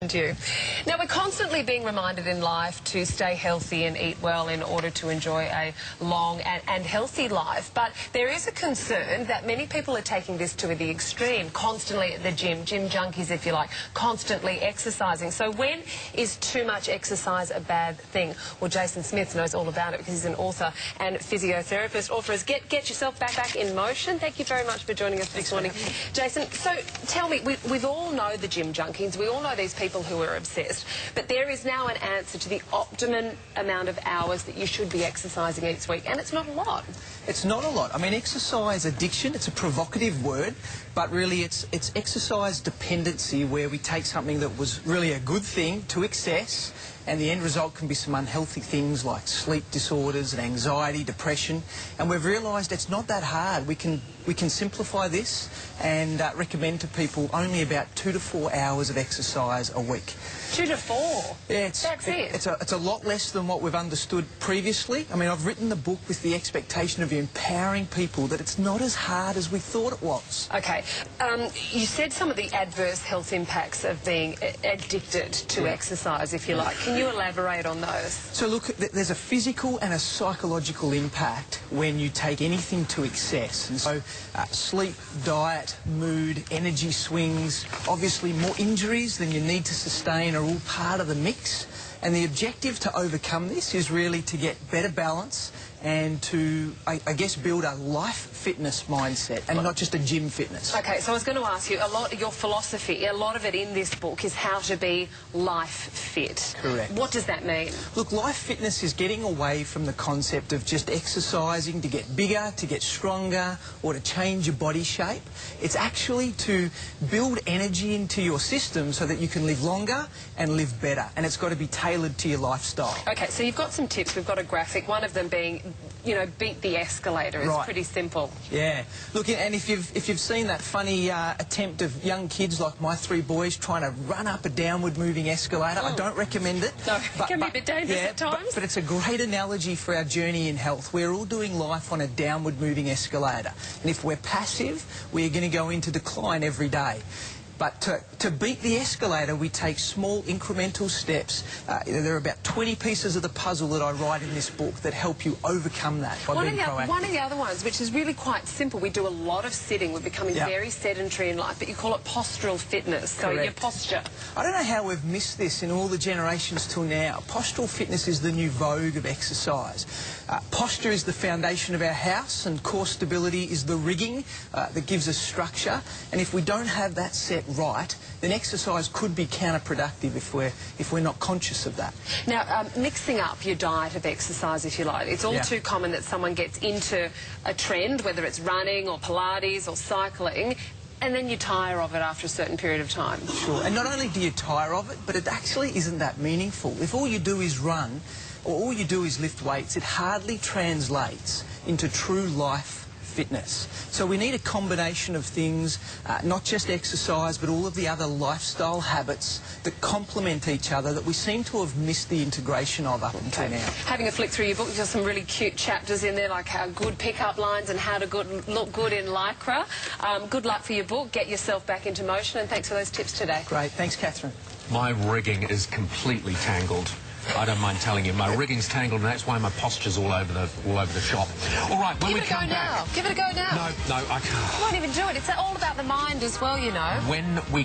You. Now, we're constantly being reminded in life to stay healthy and eat well in order to enjoy a long and healthy life. But there is a concern that many people are taking this to the extreme, constantly at the gym junkies, if you like, constantly exercising. So when is too much exercise a bad thing? Well, Jason Smith knows all about it because he's an author and physiotherapist. Author is Get Yourself Back in Motion. Thank you very much for joining us this morning. Jason, so tell me, we all know the gym junkies. We all know these people who are obsessed, but there is now an answer to the optimum amount of hours that you should be exercising each week, and it's not a lot. It's not a lot. I mean, exercise addiction, it's a provocative word, but really it's exercise dependency, where we take something that was really a good thing to excess, and the end result can be some unhealthy things like sleep disorders and anxiety, depression, and we've realised it's not that hard. We can simplify this and recommend to people only about 2 to 4 hours of exercise a week. 2 to 4? Yeah, That's it. It's a lot less than what we've understood previously. I mean, I've written the book with the expectation of empowering people that it's not as hard as we thought it was. Okay. You said some of the adverse health impacts of being addicted to exercise, if you like. Can you elaborate on those? So look, there's a physical and a psychological impact when you take anything to excess. And so sleep, diet, mood, energy swings, obviously more injuries than you need to sustain are all part of the mix. And the objective to overcome this is really to get better balance and to, I guess, build a life fitness mindset and not just a gym fitness. Okay, so I was going to ask you, a lot of your philosophy, a lot of it in this book is how to be life fit. Correct. What does that mean? Look, life fitness is getting away from the concept of just exercising to get bigger, to get stronger, or to change your body shape. It's actually to build energy into your system so that you can live longer and live better. And it's got to be tailored to your lifestyle. Okay, so you've got some tips. We've got a graphic, one of them being, you know, beat the escalator. It's pretty simple. Yeah. Look, and if you've seen that funny attempt of young kids like my 3 boys trying to run up a downward moving escalator, I don't recommend it. No, it can be a bit dangerous at times. But it's a great analogy for our journey in health. We're all doing life on a downward moving escalator. And if we're passive, we're going to go into decline every day. But to beat the escalator, we take small incremental steps. There are about 20 pieces of the puzzle that I write in this book that help you overcome that by being proactive. One of the other ones, which is really quite simple, we do a lot of sitting. We're becoming very sedentary in life, but you call it postural fitness, so your posture. I don't know how we've missed this in all the generations till now. Postural fitness is the new vogue of exercise. Posture is the foundation of our house, and core stability is the rigging that gives us structure. And if we don't have that set right, then exercise could be counterproductive if we're not conscious of that. Now, mixing up your diet of exercise, if you like, it's all too common that someone gets into a trend, whether it's running or Pilates or cycling, and then you tire of it after a certain period of time. Sure, and not only do you tire of it, but it actually isn't that meaningful. If all you do is run, or all you do is lift weights, it hardly translates into true life fitness. So we need a combination of things, not just exercise, but all of the other lifestyle habits that complement each other that we seem to have missed the integration of up until now. Having a flick through your book, there's some really cute chapters in there, like how good pick-up lines and how to look good in Lycra. Good luck for your book. Get yourself back into motion, and thanks for those tips today. Great. Thanks, Catherine. My rigging is completely tangled. I don't mind telling you, my rigging's tangled, and that's why my posture's all over the shop. All right, when we come back... Give it a go now. No, I can't. You won't even do it. It's all about the mind as well, you know. When we